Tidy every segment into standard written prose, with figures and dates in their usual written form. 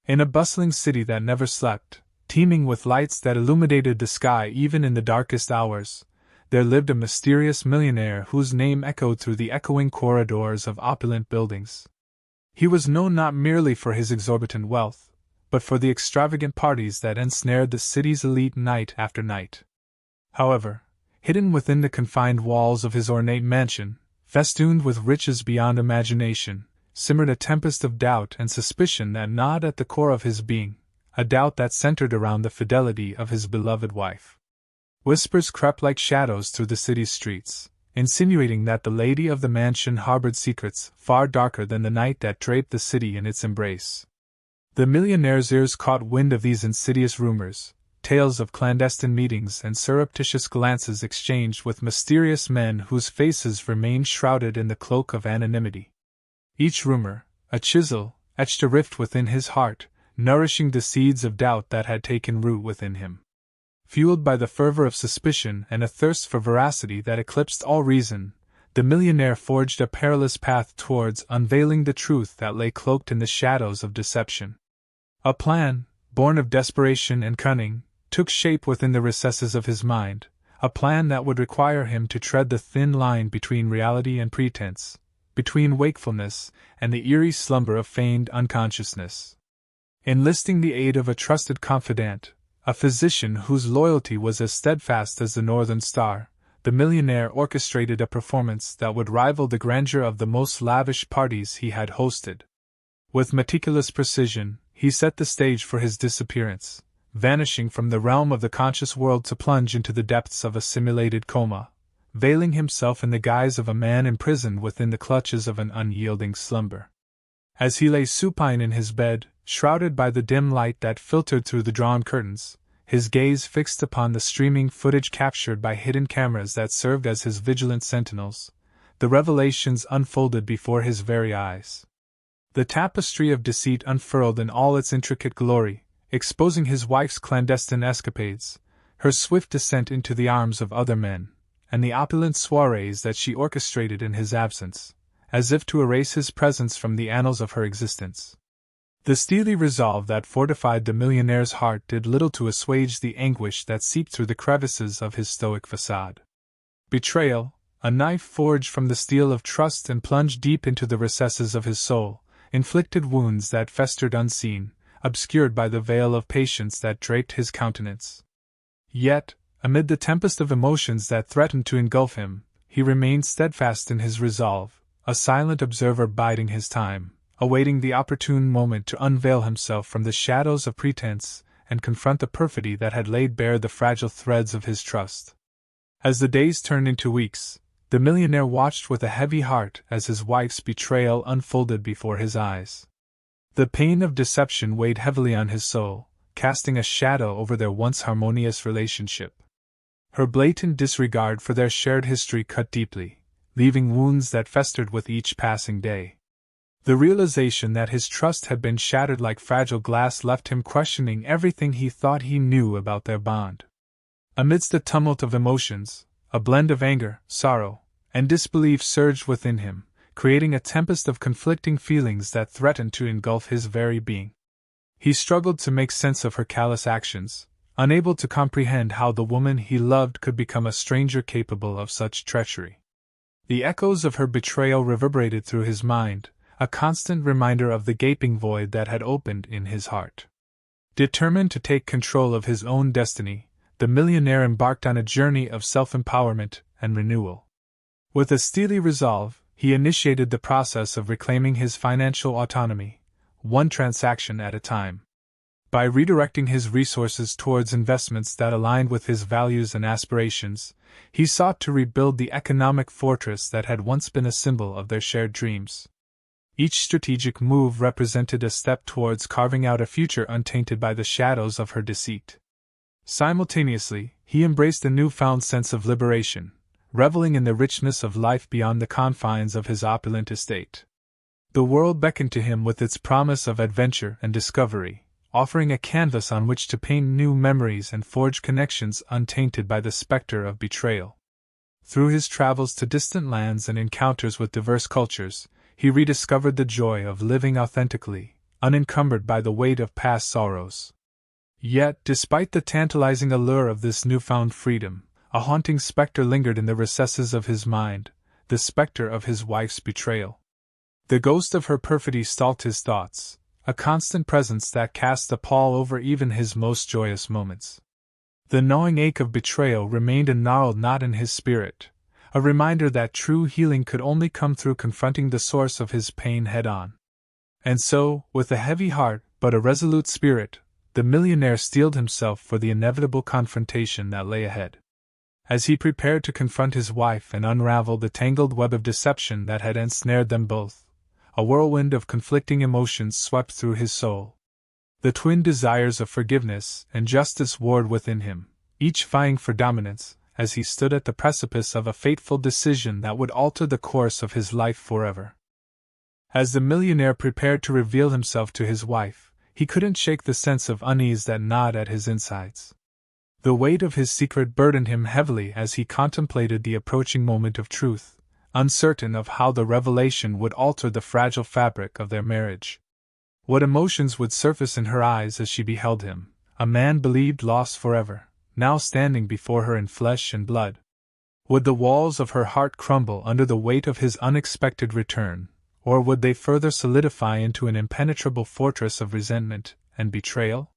In a bustling city that never slept, teeming with lights that illuminated the sky even in the darkest hours, there lived a mysterious millionaire whose name echoed through the echoing corridors of opulent buildings. He was known not merely for his exorbitant wealth, but for the extravagant parties that ensnared the city's elite night after night. However, hidden within the confined walls of his ornate mansion, festooned with riches beyond imagination, simmered a tempest of doubt and suspicion that gnawed at the core of his being, a doubt that centered around the fidelity of his beloved wife. Whispers crept like shadows through the city's streets, insinuating that the lady of the mansion harbored secrets far darker than the night that draped the city in its embrace. The millionaire's ears caught wind of these insidious rumors, tales of clandestine meetings and surreptitious glances exchanged with mysterious men whose faces remained shrouded in the cloak of anonymity. Each rumor, a chisel, etched a rift within his heart, nourishing the seeds of doubt that had taken root within him. Fueled by the fervor of suspicion and a thirst for veracity that eclipsed all reason, the millionaire forged a perilous path towards unveiling the truth that lay cloaked in the shadows of deception. A plan, born of desperation and cunning, took shape within the recesses of his mind, a plan that would require him to tread the thin line between reality and pretense, between wakefulness and the eerie slumber of feigned unconsciousness. Enlisting the aid of a trusted confidant, a physician whose loyalty was as steadfast as the northern star, the millionaire orchestrated a performance that would rival the grandeur of the most lavish parties he had hosted. With meticulous precision, he set the stage for his disappearance, vanishing from the realm of the conscious world to plunge into the depths of a simulated coma, veiling himself in the guise of a man imprisoned within the clutches of an unyielding slumber. As he lay supine in his bed, shrouded by the dim light that filtered through the drawn curtains, his gaze fixed upon the streaming footage captured by hidden cameras that served as his vigilant sentinels, the revelations unfolded before his very eyes. The tapestry of deceit unfurled in all its intricate glory, exposing his wife's clandestine escapades, her swift descent into the arms of other men, and the opulent soirees that she orchestrated in his absence, as if to erase his presence from the annals of her existence. The steely resolve that fortified the millionaire's heart did little to assuage the anguish that seeped through the crevices of his stoic facade. Betrayal, a knife forged from the steel of trust and plunged deep into the recesses of his soul, inflicted wounds that festered unseen, obscured by the veil of patience that draped his countenance. Yet, amid the tempest of emotions that threatened to engulf him, he remained steadfast in his resolve, a silent observer biding his time, awaiting the opportune moment to unveil himself from the shadows of pretense and confront the perfidy that had laid bare the fragile threads of his trust. As the days turned into weeks, the millionaire watched with a heavy heart as his wife's betrayal unfolded before his eyes. The pain of deception weighed heavily on his soul, casting a shadow over their once harmonious relationship. Her blatant disregard for their shared history cut deeply, leaving wounds that festered with each passing day. The realization that his trust had been shattered like fragile glass left him questioning everything he thought he knew about their bond. Amidst the tumult of emotions, a blend of anger, sorrow, and disbelief surged within him, creating a tempest of conflicting feelings that threatened to engulf his very being. He struggled to make sense of her callous actions, unable to comprehend how the woman he loved could become a stranger capable of such treachery. The echoes of her betrayal reverberated through his mind, a constant reminder of the gaping void that had opened in his heart. Determined to take control of his own destiny, the millionaire embarked on a journey of self-empowerment and renewal. With a steely resolve, he initiated the process of reclaiming his financial autonomy, one transaction at a time. By redirecting his resources towards investments that aligned with his values and aspirations, he sought to rebuild the economic fortress that had once been a symbol of their shared dreams. Each strategic move represented a step towards carving out a future untainted by the shadows of her deceit. Simultaneously, he embraced a newfound sense of liberation, reveling in the richness of life beyond the confines of his opulent estate. The world beckoned to him with its promise of adventure and discovery, offering a canvas on which to paint new memories and forge connections untainted by the specter of betrayal. Through his travels to distant lands and encounters with diverse cultures, he rediscovered the joy of living authentically, unencumbered by the weight of past sorrows. Yet, despite the tantalizing allure of this newfound freedom, a haunting spectre lingered in the recesses of his mind, the spectre of his wife's betrayal. The ghost of her perfidy stalked his thoughts, a constant presence that cast a pall over even his most joyous moments. The gnawing ache of betrayal remained a gnarled knot in his spirit, a reminder that true healing could only come through confronting the source of his pain head-on. And so, with a heavy heart but a resolute spirit, the millionaire steeled himself for the inevitable confrontation that lay ahead. As he prepared to confront his wife and unravel the tangled web of deception that had ensnared them both, a whirlwind of conflicting emotions swept through his soul. The twin desires of forgiveness and justice warred within him, each vying for dominance, as he stood at the precipice of a fateful decision that would alter the course of his life forever. As the millionaire prepared to reveal himself to his wife, he couldn't shake the sense of unease that gnawed at his insides. The weight of his secret burdened him heavily as he contemplated the approaching moment of truth, uncertain of how the revelation would alter the fragile fabric of their marriage. What emotions would surface in her eyes as she beheld him, a man believed lost forever, now standing before her in flesh and blood? Would the walls of her heart crumble under the weight of his unexpected return, or would they further solidify into an impenetrable fortress of resentment and betrayal?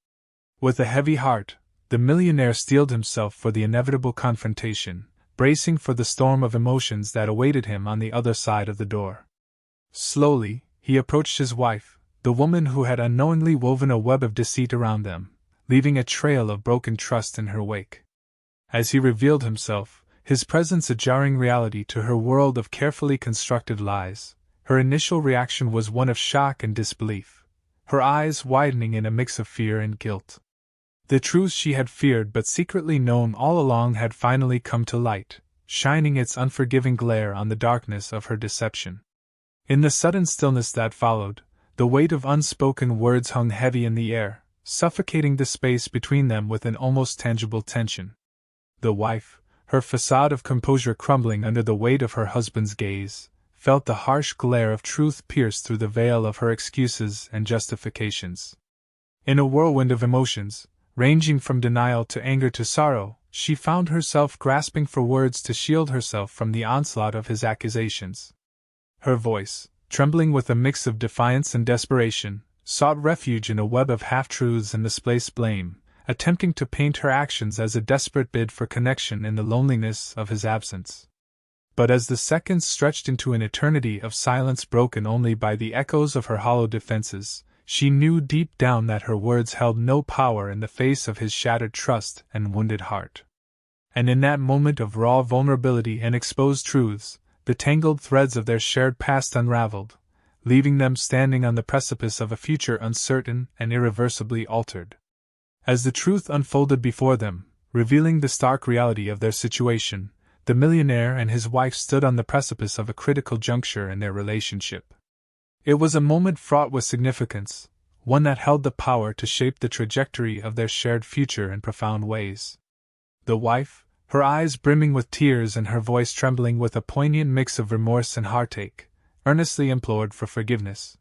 With a heavy heart, the millionaire steeled himself for the inevitable confrontation, bracing for the storm of emotions that awaited him on the other side of the door. Slowly, he approached his wife, the woman who had unknowingly woven a web of deceit around them, leaving a trail of broken trust in her wake. As he revealed himself, his presence a jarring reality to her world of carefully constructed lies, her initial reaction was one of shock and disbelief, her eyes widening in a mix of fear and guilt. The truth she had feared but secretly known all along had finally come to light, shining its unforgiving glare on the darkness of her deception. In the sudden stillness that followed, the weight of unspoken words hung heavy in the air, suffocating the space between them with an almost tangible tension. The wife, her facade of composure crumbling under the weight of her husband's gaze, felt the harsh glare of truth pierce through the veil of her excuses and justifications. In a whirlwind of emotions, ranging from denial to anger to sorrow, she found herself grasping for words to shield herself from the onslaught of his accusations. Her voice, trembling with a mix of defiance and desperation, sought refuge in a web of half-truths and misplaced blame, attempting to paint her actions as a desperate bid for connection in the loneliness of his absence. But as the seconds stretched into an eternity of silence broken only by the echoes of her hollow defenses, she knew deep down that her words held no power in the face of his shattered trust and wounded heart. And in that moment of raw vulnerability and exposed truths, the tangled threads of their shared past unraveled, leaving them standing on the precipice of a future uncertain and irreversibly altered. As the truth unfolded before them, revealing the stark reality of their situation, the millionaire and his wife stood on the precipice of a critical juncture in their relationship. It was a moment fraught with significance, one that held the power to shape the trajectory of their shared future in profound ways. The wife, her eyes brimming with tears and her voice trembling with a poignant mix of remorse and heartache, earnestly implored for forgiveness.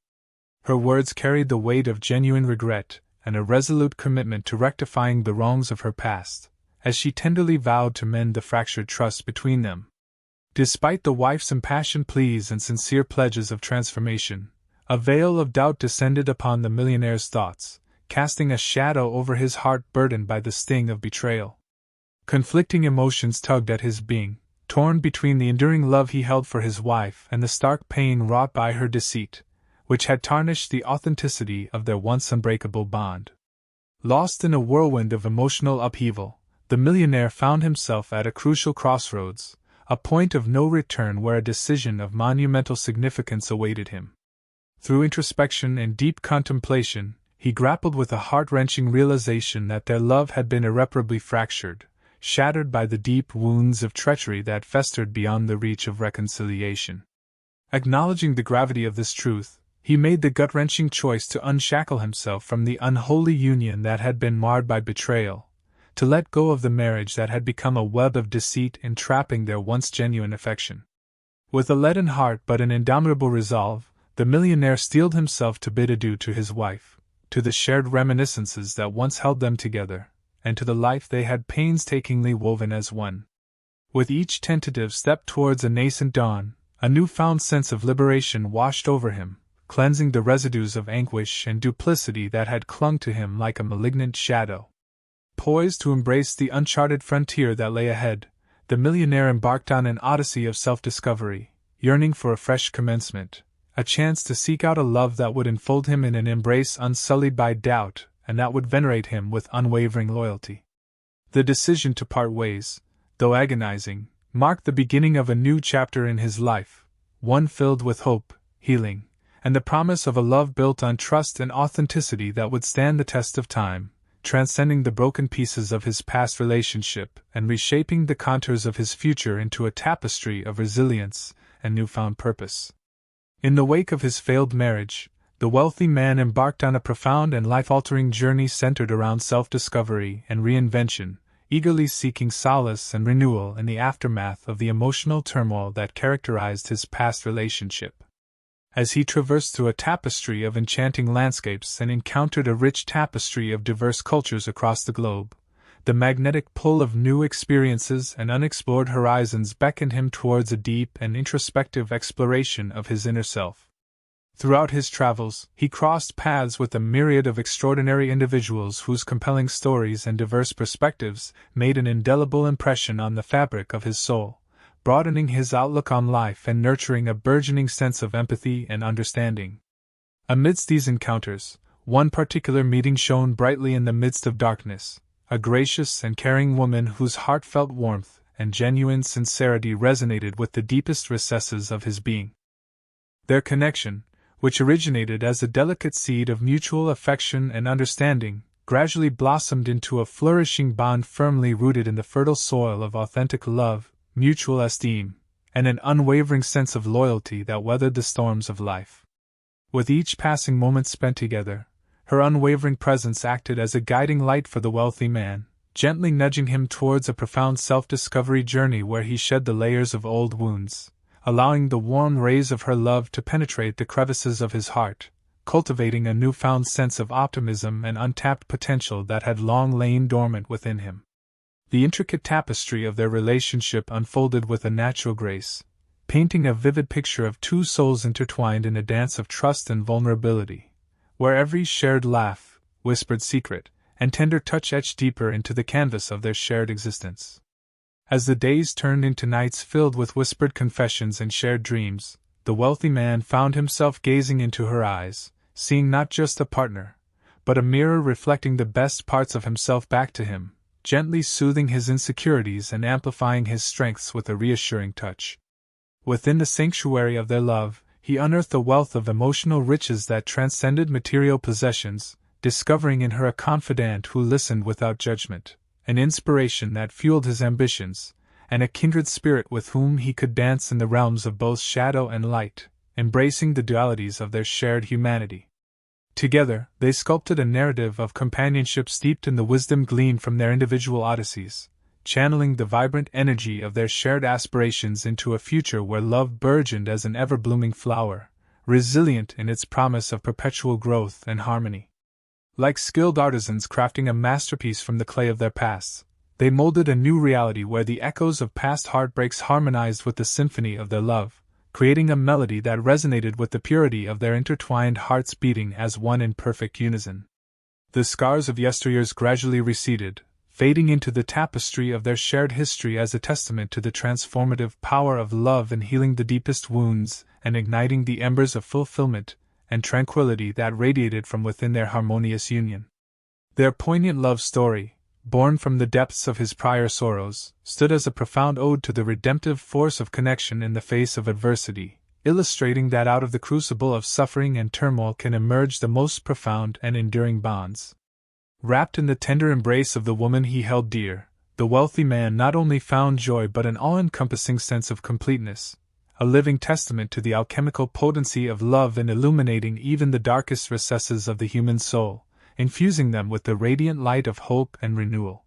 Her words carried the weight of genuine regret and a resolute commitment to rectifying the wrongs of her past, as she tenderly vowed to mend the fractured trust between them. Despite the wife's impassioned pleas and sincere pledges of transformation, a veil of doubt descended upon the millionaire's thoughts, casting a shadow over his heart burdened by the sting of betrayal. Conflicting emotions tugged at his being, torn between the enduring love he held for his wife and the stark pain wrought by her deceit, which had tarnished the authenticity of their once unbreakable bond. Lost in a whirlwind of emotional upheaval, the millionaire found himself at a crucial crossroads, a point of no return where a decision of monumental significance awaited him. Through introspection and deep contemplation, he grappled with a heart-wrenching realization that their love had been irreparably fractured, shattered by the deep wounds of treachery that festered beyond the reach of reconciliation. Acknowledging the gravity of this truth, he made the gut-wrenching choice to unshackle himself from the unholy union that had been marred by betrayal, to let go of the marriage that had become a web of deceit entrapping their once genuine affection. With a leaden heart but an indomitable resolve, the millionaire steeled himself to bid adieu to his wife, to the shared reminiscences that once held them together, and to the life they had painstakingly woven as one. With each tentative step towards a nascent dawn, a newfound sense of liberation washed over him, cleansing the residues of anguish and duplicity that had clung to him like a malignant shadow. Poised to embrace the uncharted frontier that lay ahead, the millionaire embarked on an odyssey of self-discovery, yearning for a fresh commencement, a chance to seek out a love that would enfold him in an embrace unsullied by doubt, and that would venerate him with unwavering loyalty. The decision to part ways, though agonizing, marked the beginning of a new chapter in his life, one filled with hope, healing, and the promise of a love built on trust and authenticity that would stand the test of time, transcending the broken pieces of his past relationship and reshaping the contours of his future into a tapestry of resilience and newfound purpose. In the wake of his failed marriage, the wealthy man embarked on a profound and life-altering journey centered around self-discovery and reinvention, eagerly seeking solace and renewal in the aftermath of the emotional turmoil that characterized his past relationship. As he traversed through a tapestry of enchanting landscapes and encountered a rich tapestry of diverse cultures across the globe, the magnetic pull of new experiences and unexplored horizons beckoned him towards a deep and introspective exploration of his inner self. Throughout his travels, he crossed paths with a myriad of extraordinary individuals whose compelling stories and diverse perspectives made an indelible impression on the fabric of his soul, broadening his outlook on life and nurturing a burgeoning sense of empathy and understanding. Amidst these encounters, one particular meeting shone brightly in the midst of darkness, a gracious and caring woman whose heartfelt warmth and genuine sincerity resonated with the deepest recesses of his being. Their connection, which originated as a delicate seed of mutual affection and understanding, gradually blossomed into a flourishing bond firmly rooted in the fertile soil of authentic love, mutual esteem, and an unwavering sense of loyalty that weathered the storms of life. With each passing moment spent together, her unwavering presence acted as a guiding light for the wealthy man, gently nudging him towards a profound self-discovery journey where he shed the layers of old wounds, allowing the warm rays of her love to penetrate the crevices of his heart, cultivating a newfound sense of optimism and untapped potential that had long lain dormant within him. The intricate tapestry of their relationship unfolded with a natural grace, painting a vivid picture of two souls intertwined in a dance of trust and vulnerability, where every shared laugh, whispered secret, and tender touch etched deeper into the canvas of their shared existence. As the days turned into nights filled with whispered confessions and shared dreams, the wealthy man found himself gazing into her eyes, seeing not just a partner, but a mirror reflecting the best parts of himself back to him, gently soothing his insecurities and amplifying his strengths with a reassuring touch. Within the sanctuary of their love, he unearthed a wealth of emotional riches that transcended material possessions, discovering in her a confidant who listened without judgment, an inspiration that fueled his ambitions, and a kindred spirit with whom he could dance in the realms of both shadow and light, embracing the dualities of their shared humanity. Together, they sculpted a narrative of companionship steeped in the wisdom gleaned from their individual odysseys, channeling the vibrant energy of their shared aspirations into a future where love burgeoned as an ever-blooming flower, resilient in its promise of perpetual growth and harmony. Like skilled artisans crafting a masterpiece from the clay of their pasts, they molded a new reality where the echoes of past heartbreaks harmonized with the symphony of their love, creating a melody that resonated with the purity of their intertwined hearts beating as one in perfect unison. The scars of yesteryears gradually receded, fading into the tapestry of their shared history as a testament to the transformative power of love in healing the deepest wounds and igniting the embers of fulfillment and tranquility that radiated from within their harmonious union. Their poignant love story, born from the depths of his prior sorrows, stood as a profound ode to the redemptive force of connection in the face of adversity, illustrating that out of the crucible of suffering and turmoil can emerge the most profound and enduring bonds. Wrapped in the tender embrace of the woman he held dear, the wealthy man not only found joy but an all-encompassing sense of completeness, a living testament to the alchemical potency of love in illuminating even the darkest recesses of the human soul, infusing them with the radiant light of hope and renewal.